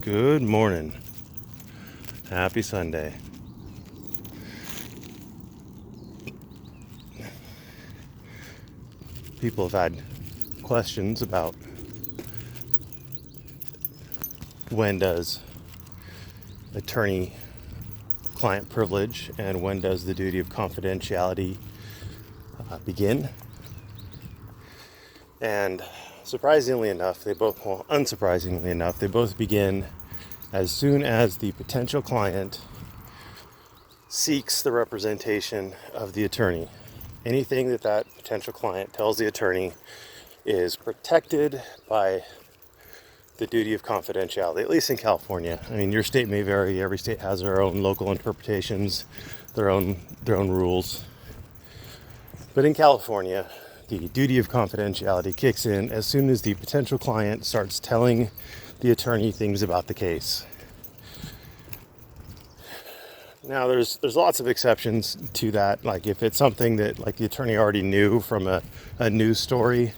Good morning. Happy Sunday. People have had questions about when does attorney-client privilege and when does the duty of confidentiality begin. And unsurprisingly enough, they both begin as soon as the potential client seeks the representation of the attorney. Anything that potential client tells the attorney is protected by the duty of confidentiality, at least in California. I mean, your state may vary. Every state has their own local interpretations, their own rules. But in California, the duty of confidentiality kicks in as soon as the potential client starts telling the attorney things about the case. Now, there's lots of exceptions to that. Like if it's something that like the attorney already knew from a news story,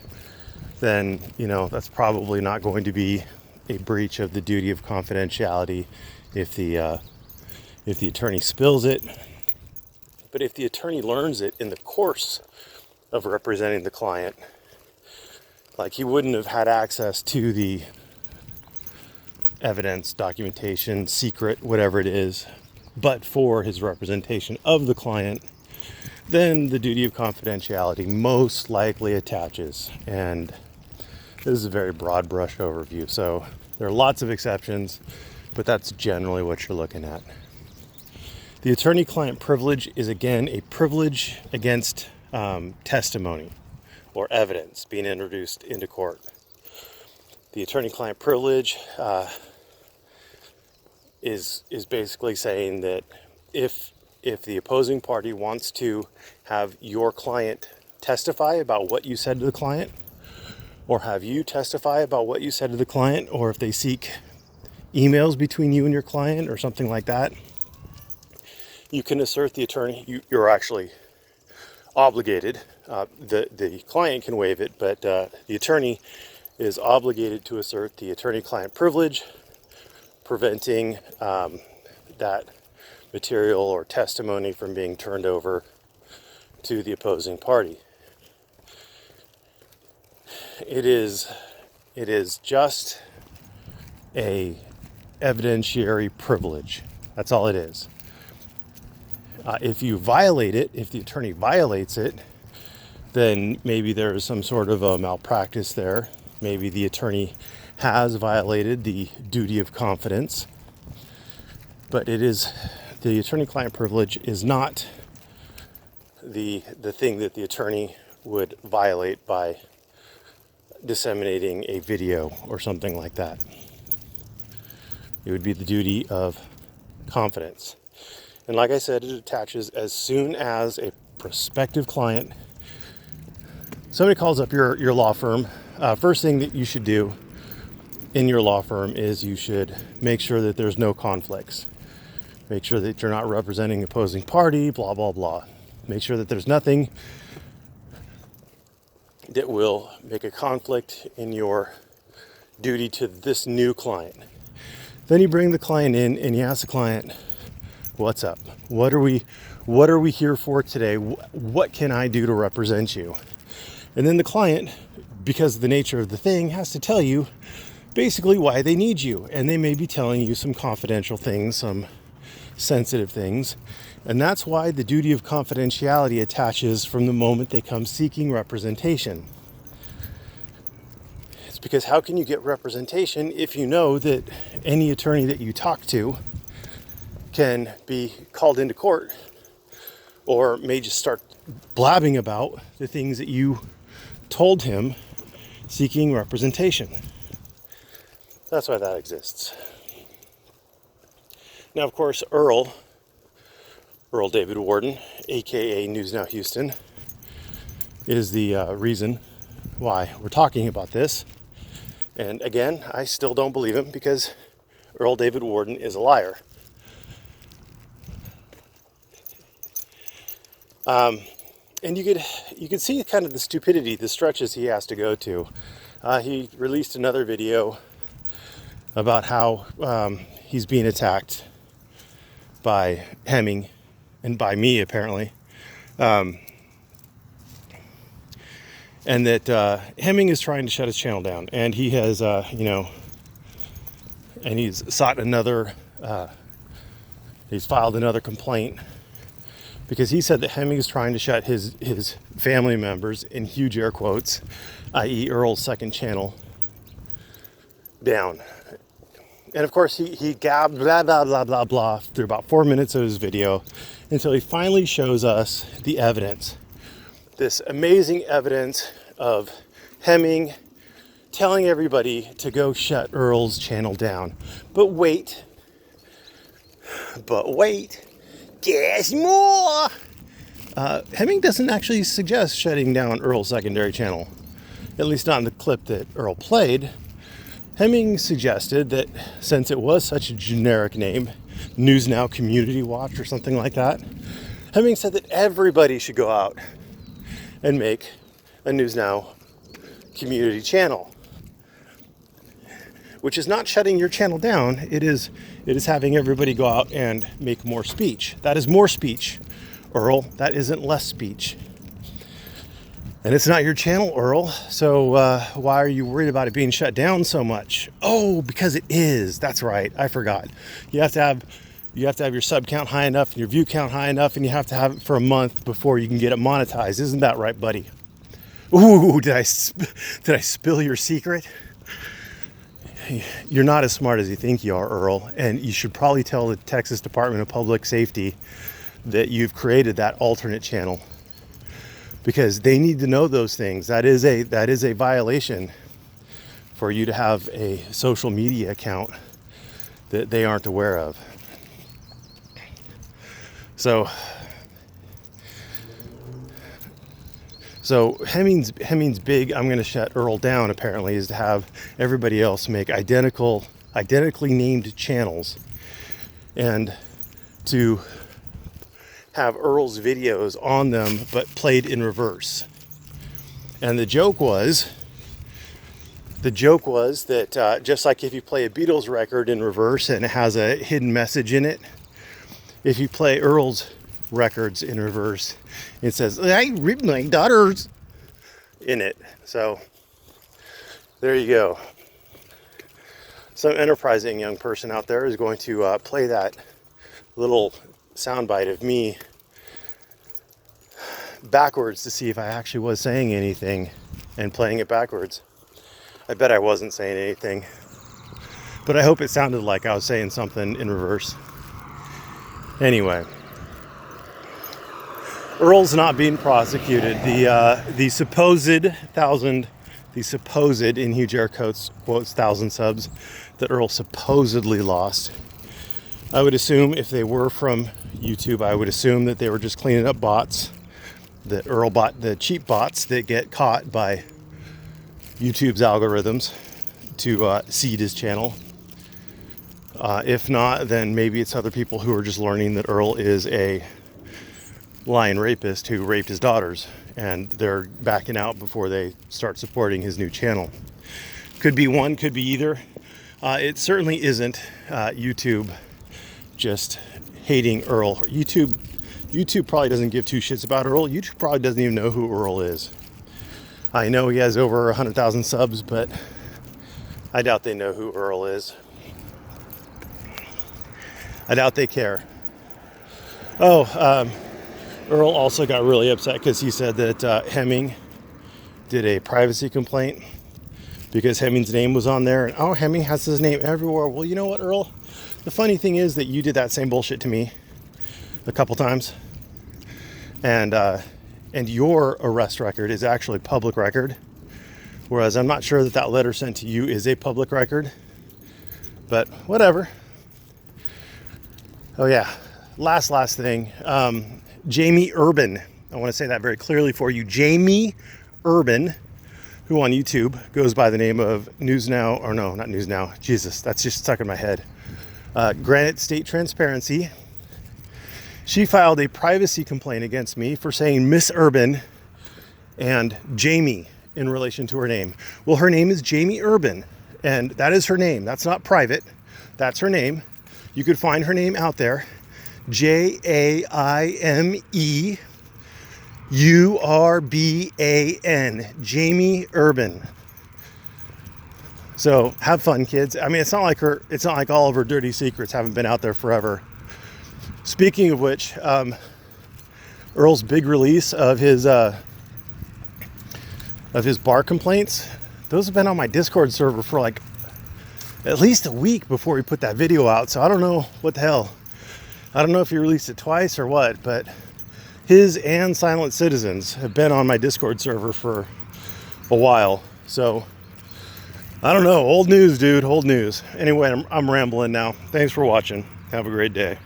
then that's probably not going to be a breach of the duty of confidentiality if the attorney spills it. But if the attorney learns it in the course of representing the client, like he wouldn't have had access to the evidence, documentation, secret, whatever it is, but for his representation of the client, then the duty of confidentiality most likely attaches. And this is a very broad brush overview, so there are lots of exceptions, but that's generally what you're looking at. The attorney-client privilege is, again, a privilege against testimony or evidence being introduced into court. The attorney-client privilege is basically saying that if the opposing party wants to have your client testify about what you said to the client, or have you testify about what you said to the client, or if they seek emails between you and your client or something like that, you can assert the attorney. You're actually obligated. The client can waive it, but the attorney is obligated to assert the attorney-client privilege, preventing that material or testimony from being turned over to the opposing party. It is just a evidentiary privilege. That's all it is. If you violate it, if the attorney violates it, then maybe there is some sort of a malpractice there. Maybe the attorney has violated the duty of confidence. But the attorney-client privilege is not the thing that the attorney would violate by disseminating a video or something like that. It would be the duty of confidence. And like I said, it attaches as soon as a prospective client, somebody calls up your law firm. First thing that you should do in your law firm is you should make sure that there's no conflicts. Make sure that you're not representing the opposing party, blah, blah, blah. Make sure that there's nothing that will make a conflict in your duty to this new client. Then you bring the client in and you ask the client, what's up? What are we here for today? What can I do to represent you? And then the client, because of the nature of the thing, has to tell you basically why they need you. And they may be telling you some confidential things, some sensitive things. And that's why the duty of confidentiality attaches from the moment they come seeking representation. It's because how can you get representation if you know that any attorney that you talk to can be called into court or may just start blabbing about the things that you told him seeking representation. That's why that exists. Now, of course, Earl David Warden, aka News Now Houston, is the reason why we're talking about this. And again, I still don't believe him because Earl David Warden is a liar. And you could see kind of the stupidity, the stretches he has to go to. He released another video about how he's being attacked by Hemming and by me, apparently. And that Hemming is trying to shut his channel down. And he has, and he's sought another, he's filed another complaint because he said that Hemming is trying to shut his family members, in huge air quotes, i.e. Earl's second channel, down. And of course he gabbed blah, blah, blah, blah, blah through about 4 minutes of his video until he finally shows us the evidence. This amazing evidence of Hemming telling everybody to go shut Earl's channel down. But wait, there's more. Hemming doesn't actually suggest shutting down Earl's secondary channel, at least not in the clip that Earl played. Hemming suggested that since it was such a generic name, News Now Community Watch or something like that, Hemming said that everybody should go out and make a News Now community channel, which is not shutting your channel down. It is having everybody go out and make more speech. That is more speech, Earl. That isn't less speech. And it's not your channel, Earl. So why are you worried about it being shut down so much? Oh, because it is. That's right. I forgot. You have to have your sub count high enough and your view count high enough, and you have to have it for a month before you can get it monetized. Isn't that right, buddy? Ooh, did I spill your secret? You're not as smart as you think you are, Earl, and you should probably tell the Texas Department of Public Safety that you've created that alternate channel, because they need to know those things. That is a violation for you to have a social media account that they aren't aware of. So Hemming's big I'm going to shut Earl down apparently is to have everybody else make identically named channels and to have Earl's videos on them but played in reverse. And the joke was that just like if you play a Beatles record in reverse and it has a hidden message in it, if you play Earl's records in reverse, it says, "I ripped my daughters" in it. So there you go. Some enterprising young person out there is going to play that little soundbite of me backwards to see if I actually was saying anything and playing it backwards. I bet I wasn't saying anything, but I hope it sounded like I was saying something in reverse. Anyway, Earl's not being prosecuted. The supposed in huge air quotes 1,000 subs that Earl supposedly lost. I would assume if they were from YouTube, I would assume that they were just cleaning up bots, that Earl bought the cheap bots that get caught by YouTube's algorithms to seed his channel. If not, then maybe it's other people who are just learning that Earl is a lying rapist who raped his daughters, and they're backing out before they start supporting his new channel. Could be one, could be either. It certainly isn't YouTube just hating Earl. YouTube probably doesn't give two shits about Earl. YouTube probably doesn't even know who Earl is. I know he has over 100,000 subs, but I doubt they know who Earl is. I doubt they care. Earl also got really upset because he said that Hemming did a privacy complaint because Hemming's name was on there. And Hemming has his name everywhere. Well, you know what, Earl? The funny thing is that you did that same bullshit to me a couple times. And your arrest record is actually public record. Whereas I'm not sure that letter sent to you is a public record. But whatever. Oh yeah, last thing. Jamie Urban. I want to say that very clearly for you. Jamie Urban, who on YouTube goes by the name of News Now, or no, not News Now. Jesus, that's just stuck in my head. Granite State Transparency. She filed a privacy complaint against me for saying Miss Urban and Jamie in relation to her name. Well, her name is Jamie Urban, And that is her name. That's not private. That's her name. You could find her name out there. JAIMEURBAN. Jamie Urban. So have fun, kids. I mean, it's not like all of her dirty secrets haven't been out there forever. Speaking of which, Earl's big release of his bar complaints, those have been on my Discord server for like at least a week before he put that video out. So I don't know what the hell. I don't know if he released it twice or what, but his and Silent Citizens have been on my Discord server for a while. So I don't know. Old news, dude. Old news. Anyway, I'm rambling now. Thanks for watching. Have a great day.